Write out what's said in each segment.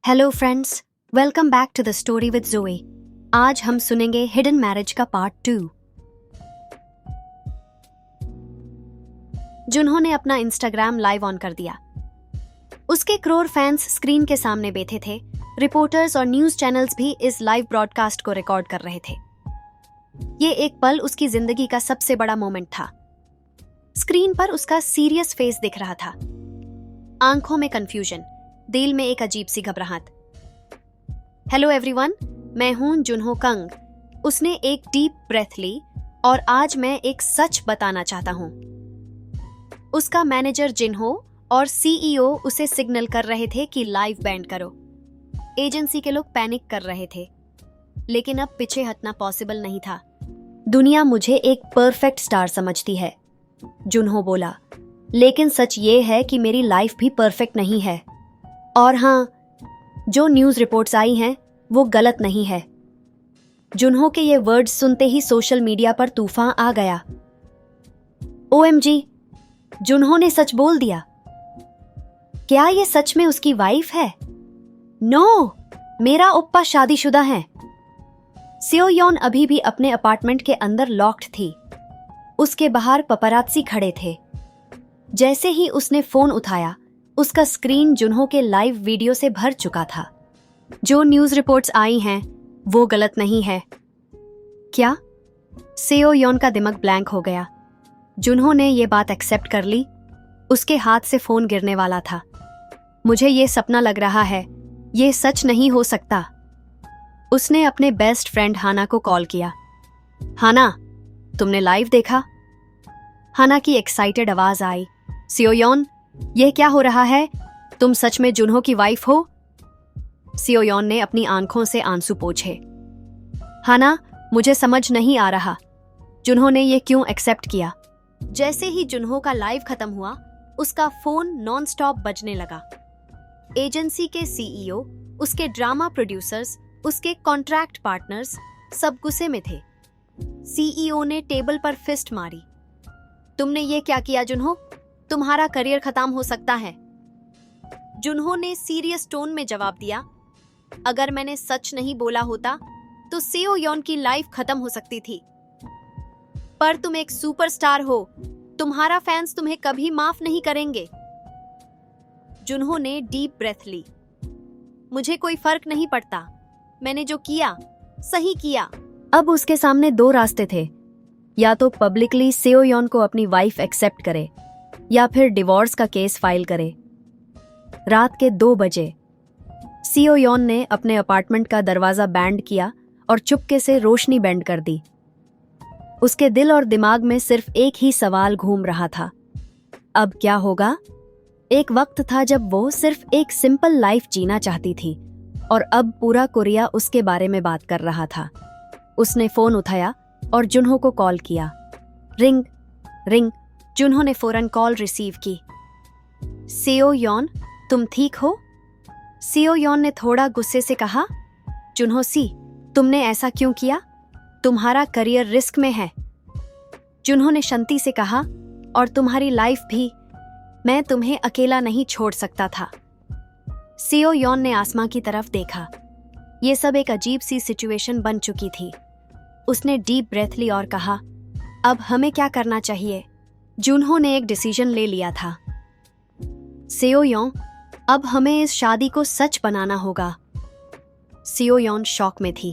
Hello friends, welcome back to the story with Joey. आज हम सुनेंगे हिडन मैरिज का पार्ट 2। जिन्होंने अपना इंस्टाग्राम लाइव ऑन कर दिया। उसके करोड़ फैंस स्क्रीन के सामने बैठे थे। रिपोर्टर्स और न्यूज चैनल्स भी इस लाइव ब्रॉडकास्ट को रिकॉर्ड कर रहे थे। ये एक पल उसकी जिंदगी का सबसे बड़ा मोमेंट था। स्क्रीन पर उसका सीरियस फेस दिख रहा था, आंखों में कंफ्यूजन, दिल में एक अजीब सी घबराहट। हेलो एवरीवन, मैं हूं जुनहो कंग। उसने एक डीप ब्रेथ ली और आज मैं एक सच बताना चाहता हूं। उसका मैनेजर जिन्हो और सीईओ उसे सिग्नल कर रहे थे कि लाइव बैंड करो। एजेंसी के लोग पैनिक कर रहे थे, लेकिन अब पीछे हटना पॉसिबल नहीं था। दुनिया मुझे एक परफेक्ट स्टार समझती है, जुन्हो बोला, लेकिन सच ये है कि मेरी लाइफ भी परफेक्ट नहीं है। और हाँ, जो न्यूज रिपोर्ट्स आई हैं वो गलत नहीं है। जुन्हो के ये वर्ड्स सुनते ही सोशल मीडिया पर तूफान आ गया। ओएमजी, जुन्हो ने सच बोल दिया। क्या ये सच में उसकी वाइफ है? नो, मेरा ओप्पा शादीशुदा है। सेओयोन अभी भी अपने अपार्टमेंट के अंदर लॉक्ड थी। उसके बाहर पपरात्सी खड़े थे। जैसे ही उसने फोन उठाया, उसका स्क्रीन जुन्हो के लाइव वीडियो से भर चुका था। जो न्यूज रिपोर्ट्स आई हैं वो गलत नहीं है। क्या? सेओयोन का दिमाग ब्लैंक हो गया। जुन्हो ने ये बात एक्सेप्ट कर ली। उसके हाथ से फोन गिरने वाला था। मुझे ये सपना लग रहा है, ये सच नहीं हो सकता। उसने अपने बेस्ट फ्रेंड हाना को कॉल किया। हाना, तुमने लाइव देखा? हाना की एक्साइटेड आवाज आई। सेओयोन, ये क्या हो रहा है? तुम सच में जुन्हो की वाइफ हो? सेओयोन ने अपनी आंखों से आंसू पोंछे। हाना, मुझे समझ नहीं आ रहा, जुन्हो ने ये क्यों एक्सेप्ट किया? जैसे ही जुन्हो का लाइव खत्म हुआ, उसका फोन नॉन स्टॉप बजने लगा। एजेंसी के सीईओ, उसके ड्रामा प्रोड्यूसर्स, उसके कॉन्ट्रैक्ट पार्टनर्स सब गुस्से में थे। सीईओ ने टेबल पर फिस्ट मारी। तुमने ये क्या किया जुन्हो? तुम्हारा करियर खत्म हो सकता है। जुन्हो ने सीरियस टोन में जवाब दिया, अगर मैंने सच नहीं बोला होता तो सेओयोन की लाइफ खत्म हो सकती थी। पर तुम एक सुपरस्टार हो, तुम्हारा फैंस तुम्हें कभी माफ नहीं करेंगे। जुन्हो ने डीप ब्रेथ ली। मुझे कोई फर्क नहीं पड़ता, मैंने जो किया सही किया। अब उसके सामने दो रास्ते थे, या तो पब्लिकली सेओयोन को अपनी वाइफ एक्सेप्ट करे या फिर डिवोर्स का केस फाइल करे। रात के 2 बजे सेओयोन ने अपने अपार्टमेंट का दरवाजा बैंड किया और चुपके से रोशनी बैंड कर दी। उसके दिल और दिमाग में सिर्फ एक ही सवाल घूम रहा था, अब क्या होगा? एक वक्त था जब वो सिर्फ एक सिंपल लाइफ जीना चाहती थी, और अब पूरा कोरिया उसके बारे में बात कर रहा था। उसने फोन उठाया और जुन्हो को कॉल किया। Ring ring. जुन्हो ने फौरन कॉल रिसीव की। सेओयोन, तुम ठीक हो? सेओयोन ने थोड़ा गुस्से से कहा, जुन्हो सी, तुमने ऐसा क्यों किया? तुम्हारा करियर रिस्क में है। जुन्हो ने शांति से कहा, और तुम्हारी लाइफ भी। मैं तुम्हें अकेला नहीं छोड़ सकता था। सेओयोन ने आसमां की तरफ देखा। यह सब एक अजीब सी सिचुएशन बन चुकी थी। उसने डीप ब्रेथ ली और कहा, अब हमें क्या करना चाहिए? जुन्हो ने एक डिसीजन ले लिया था। सेओयोन, अब हमें इस शादी को सच बनाना होगा। सेओयोन शॉक में थी।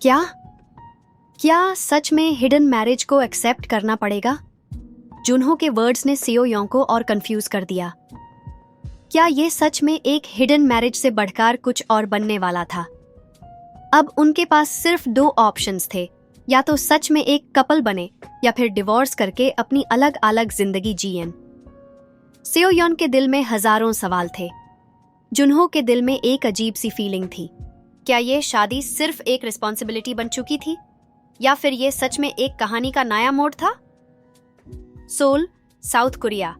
क्या सच में हिडन मैरिज को एक्सेप्ट करना पड़ेगा? जुन्हो के वर्ड्स ने सेओयोन को और कंफ्यूज कर दिया। क्या ये सच में एक हिडन मैरिज से बढ़कर कुछ और बनने वाला था? अब उनके पास सिर्फ 2 ऑप्शंस थे, या तो सच में एक कपल बने या फिर डिवोर्स करके अपनी अलग अलग जिंदगी जिएं। सेओयोन के दिल में हजारों सवाल थे। जुन्हो के दिल में एक अजीब सी फीलिंग थी। क्या ये शादी सिर्फ एक रिस्पॉन्सिबिलिटी बन चुकी थी, या फिर ये सच में एक कहानी का नया मोड़ था? Seoul, South Korea.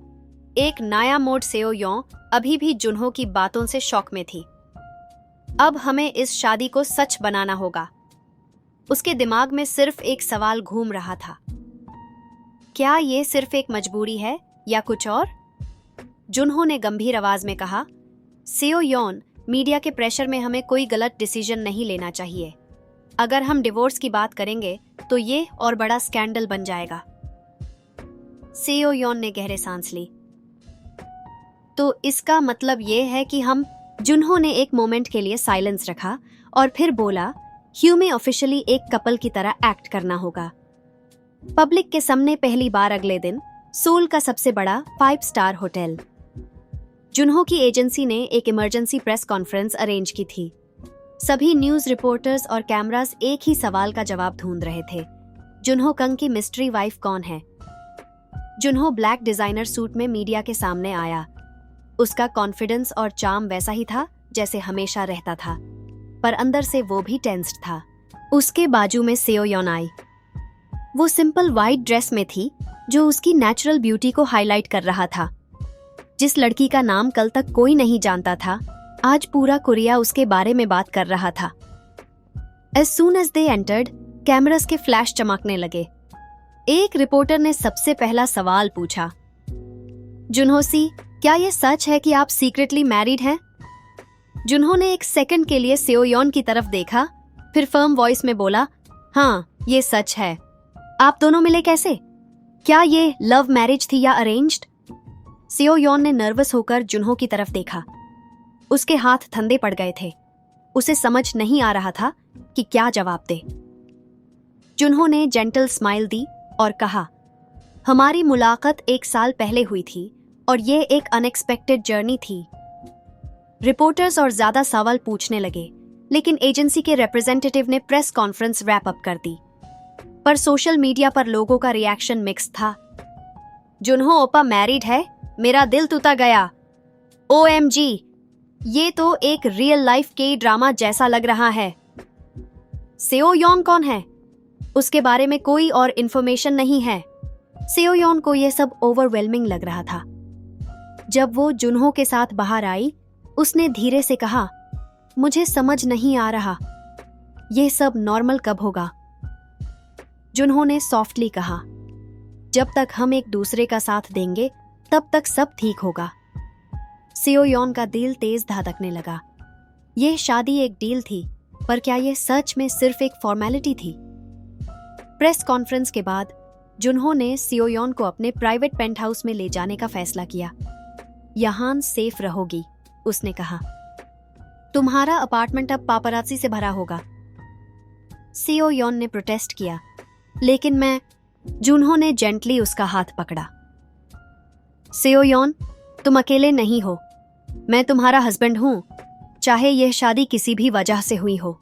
एक नया मोड़। सेओयोन अभी भी जुन्हो की बातों से शॉक में थी। अब हमें इस शादी को सच बनाना होगा। उसके दिमाग में सिर्फ एक सवाल घूम रहा था, क्या ये सिर्फ एक मजबूरी है या कुछ और? जुन्हो ने गंभीर आवाज में कहा, सेओयोन, मीडिया के प्रेशर में हमें कोई गलत डिसीजन नहीं लेना चाहिए। अगर हम डिवोर्स की बात करेंगे तो ये और बड़ा स्कैंडल बन जाएगा। सेओ यॉन ने गहरे सांस ली। तो इसका मतलब ये है कि हम जुनहो ने एक मोमेंट के लिए साइलेंस रखा और फिर बोला, ह्यू में ऑफिशियली एक कपल की तरह एक्ट करना होगा। पब्लिक के सामने पहली बार अगले दिन सोल का सबसे बड़ा 5 स्टार होटल। जुनहो की एजेंसी ने एक इमरजेंसी प्रेस कॉन्फ्रेंस अरेंज की थी। सभी न्यूज रिपोर्टर्स और कैमरास एक ही सवाल का जवाब ढूंढ रहे थे, जुनहो कंग की मिस्ट्री वाइफ कौन है। जुनहो ब्लैक डिजाइनर सूट में मीडिया के सामने आया। उसका कॉन्फिडेंस और चार्म वैसा ही था जैसे हमेशा रहता था, पर अंदर से वो भी टेंस्ड था। उसके बाजू में सेओ यॉन आई। वो सिंपल वाइट ड्रेस में थी जो उसकी नेचुरल ब्यूटी को हाईलाइट कर रहा था। जिस लड़की का नाम कल तक कोई नहीं जानता था, आज पूरा कोरिया उसके बारे में बात कर रहा था। As soon as they entered, cameras के फ्लैश चमकने लगे। एक रिपोर्टर ने सबसे पहला सवाल पूछा, जुनहो सी, क्या ये सच है कि आप सीक्रेटली मैरिड हैं? जुनहो ने एक सेकंड के लिए सेओ यॉन की तरफ देखा, फिर फर्म वॉइस में बोला, हाँ, ये सच है। आप दोनों मिले कैसे? क्या ये लव मैरिज थी या अरेंज्ड? सेओ यॉन ने नर्वस होकर जुनहो की तरफ देखा। उसके हाथ ठंडे पड़ गए थे। उसे समझ नहीं आ रहा था कि क्या जवाब दे। जुनहो ने जेंटल स्माइल दी और कहा, हमारी मुलाकात 1 साल पहले हुई थी और ये एक अनएक्सपेक्टेड जर्नी थी। रिपोर्टर्स और ज्यादा सवाल पूछने लगे, लेकिन एजेंसी के रिप्रेजेंटेटिव ने प्रेस कॉन्फ्रेंस रैप अप कर दी। पर सोशल मीडिया पर लोगों का रिएक्शन मिक्स था। जुनहो ओपा मैरिड है, मेरा दिल टूटा गया। OMG, ये तो एक रियल लाइफ के ड्रामा जैसा लग रहा है। सेओ यॉन कौन है? उसके बारे में कोई और इन्फॉर्मेशन नहीं है। सेओ यॉन को यह सब ओवरवेलमिंग लग रहा था। जब वो जुनहो के साथ बाहर आई, उसने धीरे से कहा, मुझे समझ नहीं आ रहा, यह सब नॉर्मल कब होगा? जुनहो ने सॉफ्टली कहा, जब तक हम एक दूसरे का साथ देंगे तब तक सब ठीक होगा। सेओ यॉन का दिल तेज धड़कने लगा। यह शादी एक डील थी, पर क्या यह सच में सिर्फ एक फॉर्मेलिटी थी? प्रेस कॉन्फ्रेंस के बाद जुनहो ने सेओ यॉन को अपने प्राइवेट पेंट हाउस में ले जाने का फैसला किया। यहां सेफ रहोगी, उसने कहा। तुम्हारा अपार्टमेंट अब पापराजी से भरा होगा। सेओ यॉन ने प्रोटेस्ट किया, लेकिन मैं। जुनहो ने जेंटली उसका हाथ पकड़ा। सेओ यॉन, तुम अकेले नहीं हो। मैं तुम्हारा हस्बैंड हूं, चाहे यह शादी किसी भी वजह से हुई हो।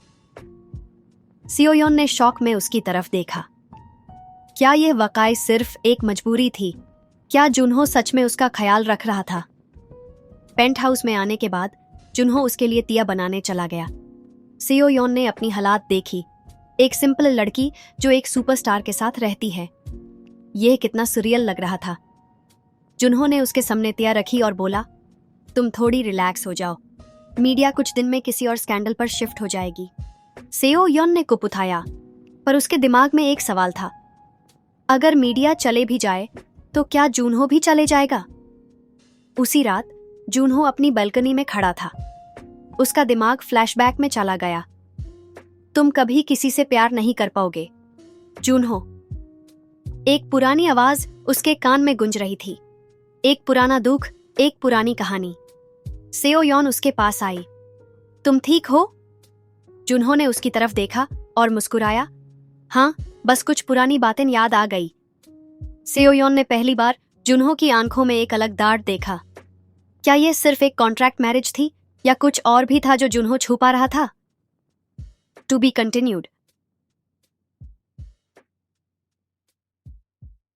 सेओ यॉन ने शॉक में उसकी तरफ देखा। क्या यह वाकई सिर्फ एक मजबूरी थी? क्या जुनहो सच में उसका ख्याल रख रहा था? पेंट हाउस में आने के बाद जुनहो उसके लिए तिया बनाने चला गया। सेओ यॉन ने अपनी हालात देखी, एक सिंपल लड़की जो एक सुपरस्टार के साथ रहती है। यह कितना सुरियल लग रहा था। जुनहो ने उसके सामने तिया रखी और बोला, तुम थोड़ी रिलैक्स हो जाओ, मीडिया कुछ दिन में किसी और स्कैंडल पर शिफ्ट हो जाएगी। सेओ यॉन ने कुप उठाया, पर उसके दिमाग में एक सवाल था, अगर मीडिया चले भी जाए तो क्या जुनहो भी चले जाएगा? उसी रात जुनहो अपनी बालकनी में खड़ा था। उसका दिमाग फ्लैशबैक में चला गया। तुम कभी किसी से प्यार नहीं कर पाओगे, जुनहो। एक पुरानी आवाज उसके कान में गूंज रही थी। एक पुराना दुख, एक पुरानी कहानी। सेओ यॉन उसके पास आई। तुम ठीक हो? जुनहो ने उसकी तरफ देखा और मुस्कुराया। हाँ, बस कुछ पुरानी बातें याद आ गई। सेओ यॉन ने पहली बार जुनहो की आंखों में एक अलग दाढ़ देखा। क्या यह सिर्फ एक कॉन्ट्रैक्ट मैरिज थी या कुछ और भी था जो जुनहो छुपा रहा था? To be continued.